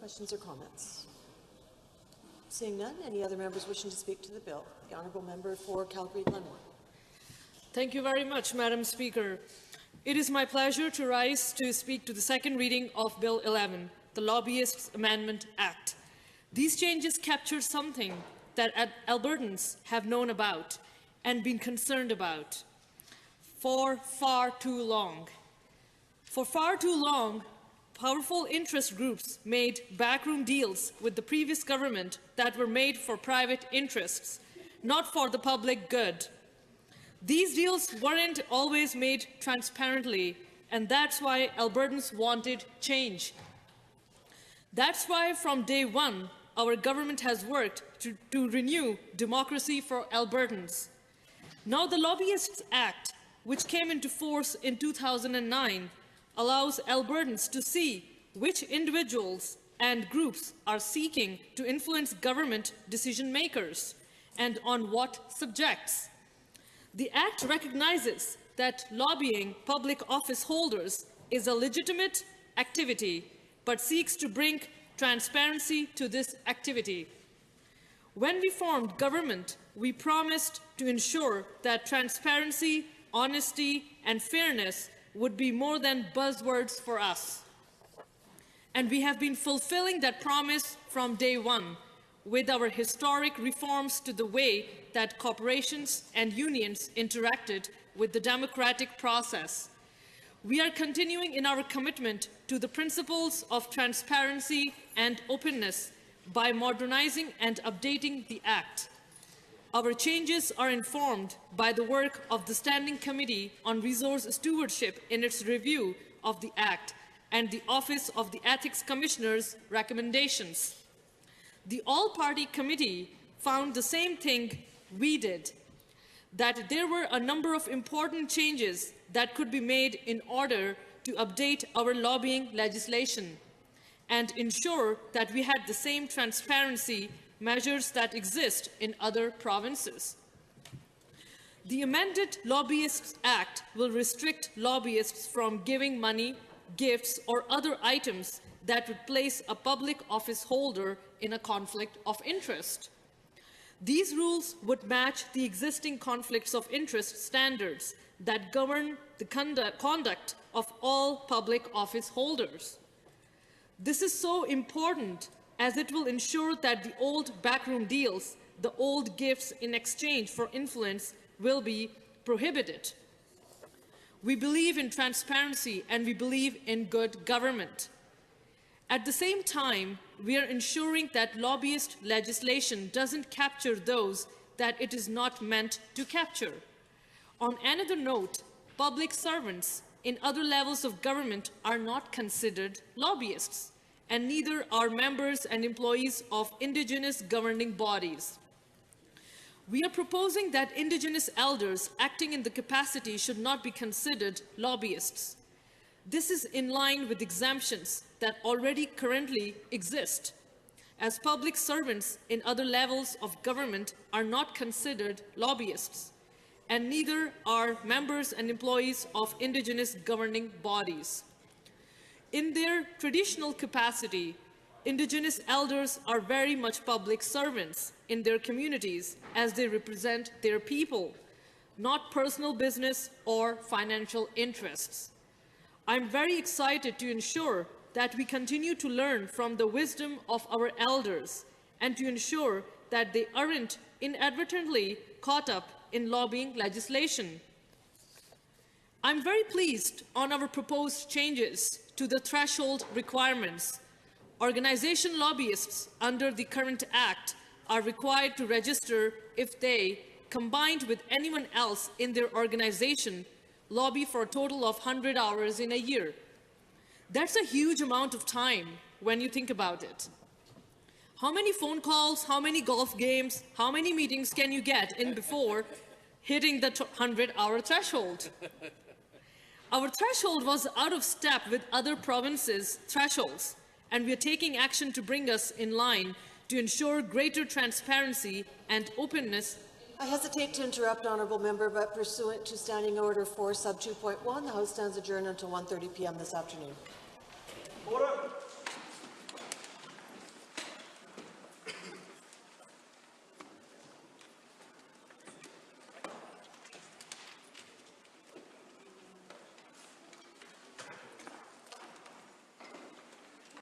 Questions or comments? Seeing none, any other members wishing to speak to the bill? The honourable member for Calgary-Glenmore. Thank you very much, Madam Speaker. It is my pleasure to rise to speak to the second reading of Bill 11, the Lobbyists Amendment Act. These changes capture something that Albertans have known about and been concerned about for far too long. For far too long, powerful interest groups made backroom deals with the previous government that were made for private interests, not for the public good. These deals weren't always made transparently, and that's why Albertans wanted change. That's why from day one, our government has worked to renew democracy for Albertans. Now the Lobbyists Act, which came into force in 2009, allows Albertans to see which individuals and groups are seeking to influence government decision makers and on what subjects. The Act recognizes that lobbying public office holders is a legitimate activity, but seeks to bring transparency to this activity. When we formed government, we promised to ensure that transparency, honesty, and fairness would be more than buzzwords for us. And we have been fulfilling that promise from day one with our historic reforms to the way that corporations and unions interacted with the democratic process. We are continuing in our commitment to the principles of transparency and openness by modernizing and updating the Act. Our changes are informed by the work of the Standing Committee on Resource Stewardship in its review of the Act and the Office of the Ethics Commissioner's recommendations. The All-Party Committee found the same thing we did, that there were a number of important changes that could be made in order to update our lobbying legislation and ensure that we had the same transparency measures that exist in other provinces. The amended Lobbyists Act will restrict lobbyists from giving money, gifts, or other items that would place a public office holder in a conflict of interest. These rules would match the existing conflicts of interest standards that govern the conduct of all public office holders. This is so important as it will ensure that the old backroom deals, the old gifts in exchange for influence, will be prohibited. We believe in transparency and we believe in good government. At the same time, we are ensuring that lobbyist legislation doesn't capture those that it is not meant to capture. On another note, public servants in other levels of government are not considered lobbyists, and neither are members and employees of Indigenous governing bodies. We are proposing that Indigenous elders acting in the capacity should not be considered lobbyists. This is in line with exemptions that already currently exist, as public servants in other levels of government are not considered lobbyists, and neither are members and employees of Indigenous governing bodies. In their traditional capacity, Indigenous elders are very much public servants in their communities as they represent their people, not personal business or financial interests. I'm very excited to ensure that we continue to learn from the wisdom of our elders and to ensure that they aren't inadvertently caught up in lobbying legislation. I'm very pleased on our proposed changes to the threshold requirements. Organization lobbyists under the current Act are required to register if they, combined with anyone else in their organization, lobby for a total of 100 hours in a year. That's a huge amount of time when you think about it. How many phone calls, how many golf games, how many meetings can you get in before hitting the 100-hour threshold? Our threshold was out of step with other provinces' thresholds, and we are taking action to bring us in line to ensure greater transparency and openness. I hesitate to interrupt, honourable member, but pursuant to Standing Order 4 sub 2.1, the House stands adjourned until 1:30 p.m. this afternoon. Order.